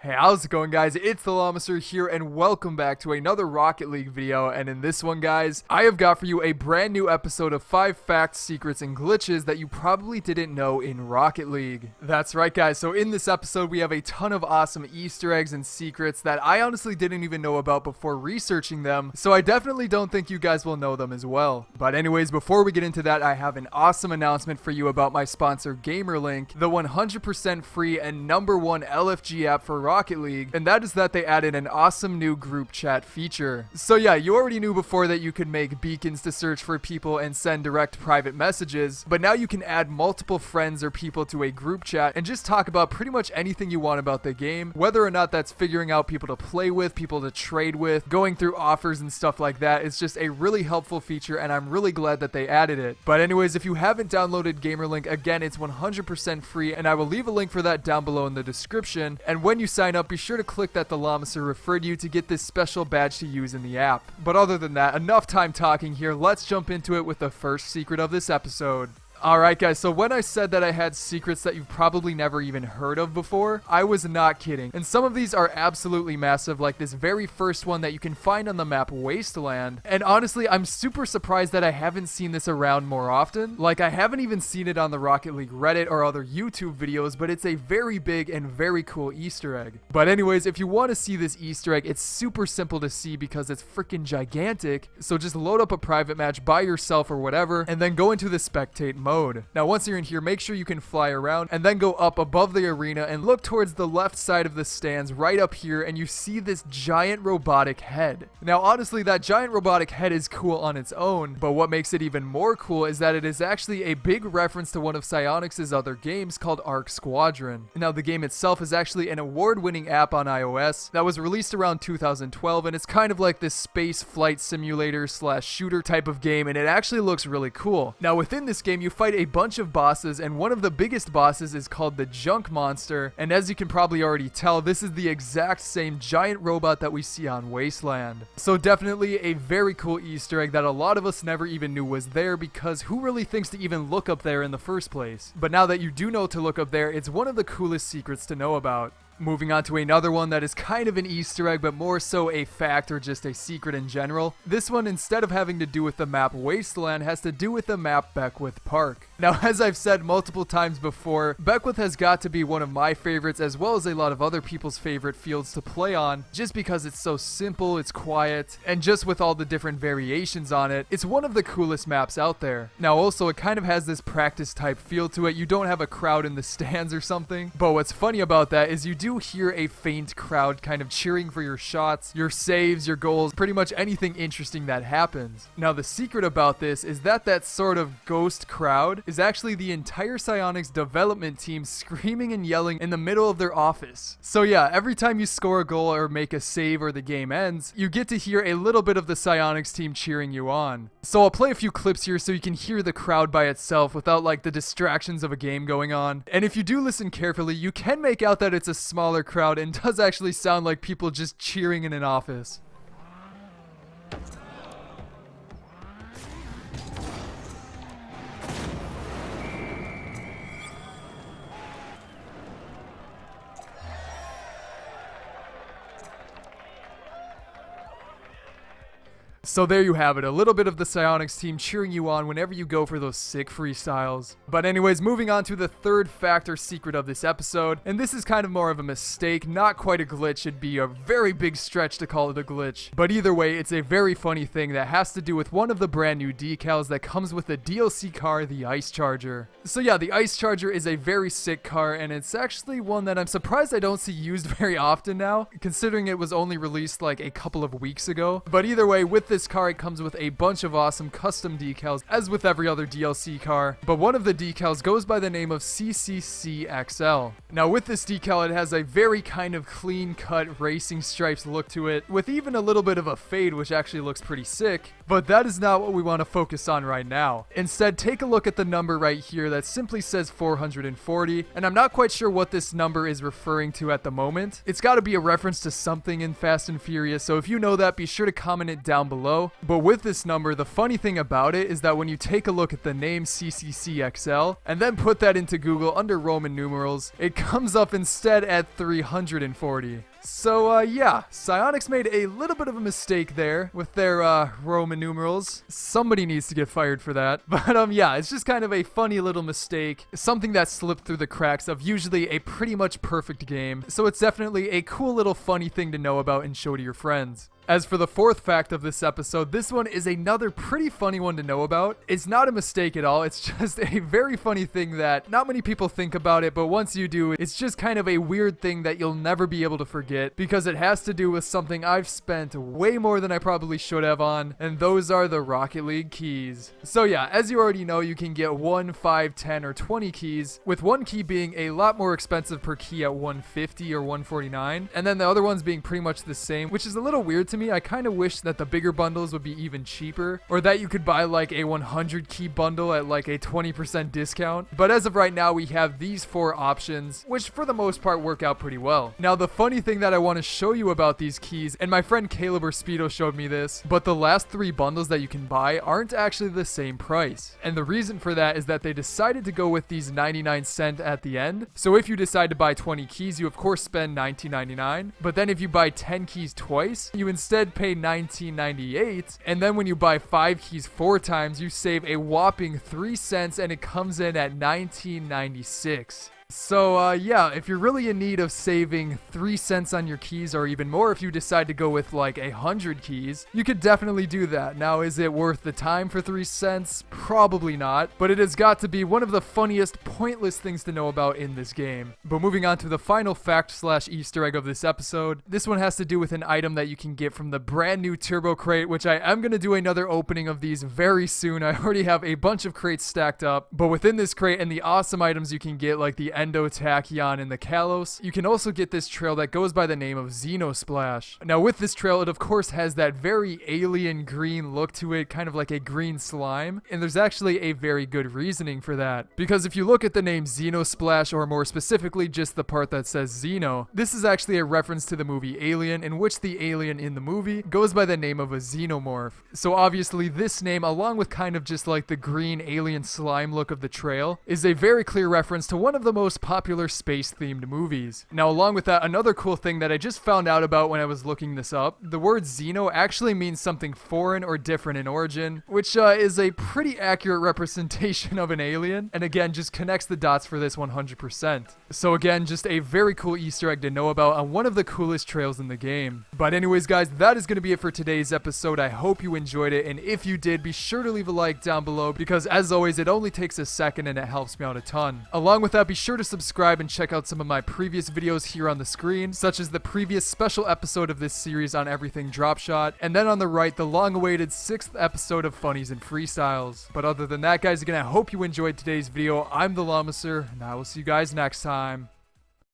Hey, how's it going, guys? It's the Llamaster here, and welcome back to another Rocket League video. And in this one, guys, I have got for you a brand new episode of 5 facts, secrets, and glitches that you probably didn't know in Rocket League. That's right, guys. So in this episode, we have a ton of awesome Easter eggs and secrets that I honestly didn't even know about before researching them. So I definitely don't think you guys will know them as well. But anyways, before we get into that, I have an awesome announcement for you about my sponsor, GamerLink, the 100% free and #1 LFG app for Rocket League, and that is that they added an awesome new group chat feature. So yeah, you already knew before that you could make beacons to search for people and send direct private messages, but now you can add multiple friends or people to a group chat and just talk about pretty much anything you want about the game, whether or not that's figuring out people to play with, people to trade with, going through offers and stuff like that. It's just a really helpful feature, and I'm really glad that they added it. But anyways, if you haven't downloaded GamerLink, again, it's 100% free, and I will leave a link for that down below in the description. And when you sign up, be sure to click that the Llamaster referred you to get this special badge to use in the app. But other than that, enough time talking here. Let's jump into it with the first secret of this episode. Alright guys, so when I said that I had secrets that you've probably never even heard of before, I was not kidding. And some of these are absolutely massive, like this very first one that you can find on the map Wasteland. And honestly, I'm super surprised that I haven't seen this around more often. Like, I haven't even seen it on the Rocket League Reddit or other YouTube videos, but it's a very big and very cool Easter egg. But anyways, if you want to see this Easter egg, it's super simple to see because it's freaking gigantic. So just load up a private match by yourself or whatever, and then go into the spectate mode. Now once you're in here, make sure you can fly around and then go up above the arena and look towards the left side of the stands right up here, and you see this giant robotic head. Now honestly, that giant robotic head is cool on its own, but what makes it even more cool is that it is actually a big reference to one of Psyonix's other games called Arc Squadron. Now the game itself is actually an award-winning app on iOS that was released around 2012, and it's kind of like this space flight simulator / shooter type of game, and it actually looks really cool. Now within this game, you fight a bunch of bosses, and one of the biggest bosses is called the Junk Monster, and as you can probably already tell, this is the exact same giant robot that we see on Wasteland. So definitely a very cool Easter egg that a lot of us never even knew was there, because who really thinks to even look up there in the first place? But now that you do know to look up there, it's one of the coolest secrets to know about. Moving on to another one that is kind of an Easter egg, but more so a fact or just a secret in general. This one, instead of having to do with the map Wasteland, has to do with the map Beckwith Park. Now, as I've said multiple times before, Beckwith has got to be one of my favorites, as well as a lot of other people's favorite fields to play on, just because it's so simple, it's quiet, and just with all the different variations on it, it's one of the coolest maps out there. Now also, it kind of has this practice type feel to it. You don't have a crowd in the stands or something, but what's funny about that is you do hear a faint crowd kind of cheering for your shots, your saves, your goals, pretty much anything interesting that happens. Now the secret about this is that that sort of ghost crowd is actually the entire Psyonix development team screaming and yelling in the middle of their office. So yeah, every time you score a goal or make a save or the game ends, you get to hear a little bit of the Psyonix team cheering you on. So I'll play a few clips here so you can hear the crowd by itself without like the distractions of a game going on. And if you do listen carefully, you can make out that it's a smaller crowd and does actually sound like people just cheering in an office. So there you have it, a little bit of the Psyonix team cheering you on whenever you go for those sick freestyles. But anyways, moving on to the third fact or secret of this episode, and this is kind of more of a mistake, not quite a glitch. It'd be a very big stretch to call it a glitch. But either way, it's a very funny thing that has to do with one of the brand new decals that comes with the DLC car, the Ice Charger. So yeah, the Ice Charger is a very sick car, and it's actually one that I'm surprised I don't see used very often now, considering it was only released like a couple of weeks ago. But either way, with this car, it comes with a bunch of awesome custom decals, as with every other DLC car, but one of the decals goes by the name of CCCXL. Now with this decal, it has a very kind of clean cut racing stripes look to it, with even a little bit of a fade, which actually looks pretty sick. But that is not what we want to focus on right now. Instead, take a look at the number right here that simply says 440, and I'm not quite sure what this number is referring to at the moment. It's got to be a reference to something in Fast and Furious, so if you know that, be sure to comment it down below. below. But with this number, the funny thing about it is that when you take a look at the name CCCXL and then put that into Google under Roman numerals, it comes up instead at 340. So, yeah, Psyonix made a little bit of a mistake there with their, Roman numerals. Somebody needs to get fired for that. But, yeah, it's just kind of a funny little mistake. Something that slipped through the cracks of usually a pretty much perfect game. So it's definitely a cool little funny thing to know about and show to your friends. As for the fourth fact of this episode, this one is another pretty funny one to know about. It's not a mistake at all. It's just a very funny thing that not many people think about it, but once you do, it's just kind of a weird thing that you'll never be able to forget because it has to do with something I've spent way more than I probably should have on, and those are the Rocket League keys. So yeah, as you already know, you can get 1, 5, 10, or 20 keys, with one key being a lot more expensive per key at 150 or 149, and then the other ones being pretty much the same, which is a little weird to me. I kind of wish that the bigger bundles would be even cheaper, or that you could buy like a 100 key bundle at like a 20% discount. But as of right now, we have these 4 options, which for the most part work out pretty well. Now, the funny thing that I want to show you about these keys, and my friend Caleb or Speedo showed me this, but the last 3 bundles that you can buy aren't actually the same price. And the reason for that is that they decided to go with these 99¢ at the end. So if you decide to buy 20 keys, you of course spend $19.99. But then if you buy 10 keys twice, you instead pay $19.98, and then when you buy 5 keys 4 times, you save a whopping 3 cents, and it comes in at $19.96. So, yeah, if you're really in need of saving 3 cents on your keys, or even more if you decide to go with like 100 keys, you could definitely do that. Now, is it worth the time for 3 cents? Probably not, but it has got to be one of the funniest, pointless things to know about in this game. But moving on to the final fact/Easter egg of this episode, this one has to do with an item that you can get from the brand new Turbo Crate, which I am going to do another opening of these very soon. I already have a bunch of crates stacked up, but within this crate and the awesome items you can get, like the Endotachyon and the Kalos, you can also get this trail that goes by the name of Xenosplash. Now with this trail, it of course has that very alien green look to it, kind of like a green slime, and there's actually a very good reasoning for that. Because if you look at the name Xenosplash, or more specifically just the part that says Xeno, this is actually a reference to the movie Alien, in which the alien in the movie goes by the name of a xenomorph. So obviously this name, along with kind of just like the green alien slime look of the trail, is a very clear reference to one of the most popular space-themed movies. Now, along with that, another cool thing that I just found out about when I was looking this up, the word Xeno actually means something foreign or different in origin, which is a pretty accurate representation of an alien, and again, just connects the dots for this 100%. So again, just a very cool Easter egg to know about on one of the coolest trails in the game. But anyways, guys, that is going to be it for today's episode. I hope you enjoyed it, and if you did, be sure to leave a like down below, because as always, it only takes a second and it helps me out a ton. Along with that, be sure to subscribe and check out some of my previous videos here on the screen, such as the previous special episode of this series on everything drop shot, and then on the right, the long-awaited 6th episode of Funnies and Freestyles. But other than that, guys, again, I hope you enjoyed today's video. I'm the Llamacer, and I will see you guys next time.